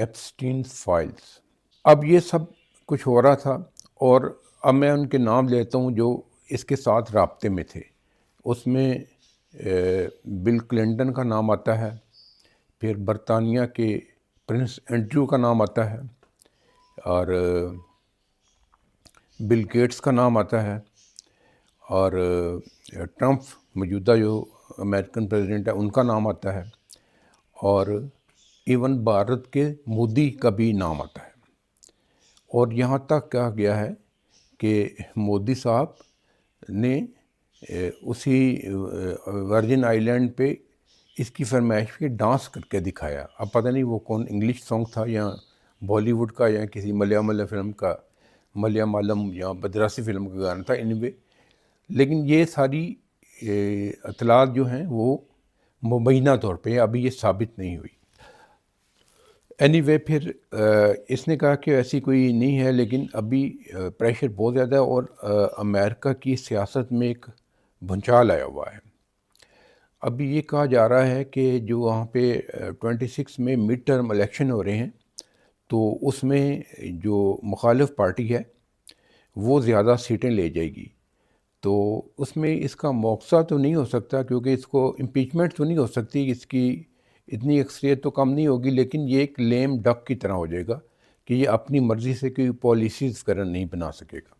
Epstein files. اب یہ سب کچھ ہو رہا تھا اور اب میں ان کے نام لیتا ہوں جو اس کے ساتھ رابطے میں تھے. اس میں بل کلنٹن کا نام آتا ہے، پھر برطانیہ کے پرنس اینڈریو کا نام آتا ہے، اور بل گیٹس کا نام آتا ہے، اور ٹرمپ موجودہ جو امریکن پریزیڈنٹ ہے ان کا نام آتا ہے، اور ایون بھارت کے مودی کا بھی نام آتا ہے. اور یہاں تک کہا گیا ہے کہ مودی صاحب نے اسی ورجن آئی لینڈ پہ اس کی فرمائش پہ ڈانس کر کے دکھایا. اب پتہ نہیں وہ کون انگلش سانگ تھا یا بالی ووڈ کا یا کسی ملیالم فلم کا، ملیالم یا مدراسی فلم کا گانا تھا. اینی لیکن یہ ساری اطلاعات جو ہیں وہ مبینہ طور پہ ابھی یہ ثابت نہیں ہوئی. اینی وے پھر اس نے کہا کہ ایسی کوئی نہیں ہے، لیکن ابھی پریشر بہت زیادہ ہے اور امریکہ کی سیاست میں ایک بھونچال آیا ہوا ہے. ابھی یہ کہا جا رہا ہے کہ جو وہاں پہ 26 میں مڈ ٹرم الیکشن ہو رہے ہیں تو اس میں جو مخالف پارٹی ہے وہ زیادہ سیٹیں لے جائے گی. تو اس میں اس کا موقع تو نہیں ہو سکتا، کیونکہ اس کو امپیچمنٹ تو نہیں ہو سکتی، اس کی اتنی اکثریت تو کم نہیں ہوگی، لیکن یہ ایک لیم ڈک کی طرح ہو جائے گا کہ یہ اپنی مرضی سے کوئی پالیسیز وغیرہ نہیں بنا سکے گا.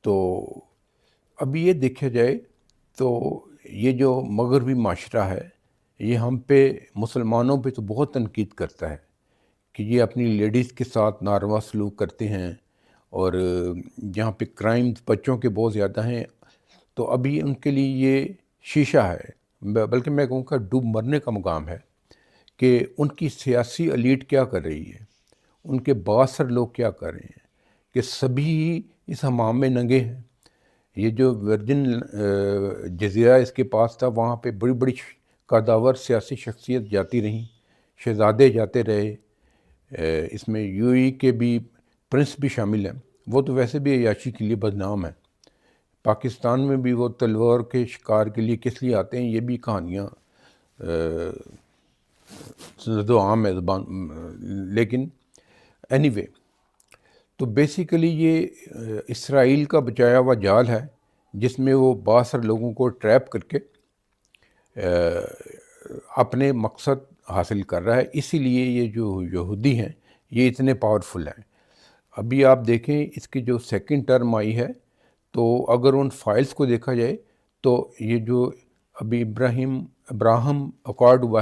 تو ابھی یہ دیکھا جائے تو یہ جو مغربی معاشرہ ہے یہ ہم پہ مسلمانوں پہ تو بہت تنقید کرتا ہے کہ یہ اپنی لیڈیز کے ساتھ ناروا سلوک کرتے ہیں، اور جہاں پہ کرائم بچوں کے بہت زیادہ ہیں. تو ابھی ان کے لیے یہ شیشہ ہے، بلکہ میں کہوں گا ڈوب مرنے کا مقام ہے کہ ان کی سیاسی ایلیٹ کیا کر رہی ہے، ان کے بااثر لوگ کیا کر رہے ہیں کہ سبھی اس حمام میں ننگے ہیں. یہ جو ورجن جزیرہ اس کے پاس تھا وہاں پہ بڑی بڑی قداور سیاسی شخصیت جاتی رہیں، شہزادے جاتے رہے، اس میں یو اے کے بھی پرنس بھی شامل ہیں. وہ تو ویسے بھی عیاشی کے لیے بدنام ہے. پاکستان میں بھی وہ تلوار کے شکار کے لیے کس لیے آتے ہیں، یہ بھی کہانیاں زد و عام ہے زبان. لیکن اینی وے تو بیسیکلی یہ اسرائیل کا بچایا ہوا جال ہے جس میں وہ بااثر لوگوں کو ٹریپ کر کے اپنے مقصد حاصل کر رہا ہے. اسی لیے یہ جو یہودی ہیں یہ اتنے پاورفل ہیں. ابھی آپ دیکھیں اس کی جو سیکنڈ ٹرم آئی ہے تو اگر ان فائلز کو دیکھا جائے تو یہ جو ابھی ابراہم اکارڈ ہوا ہے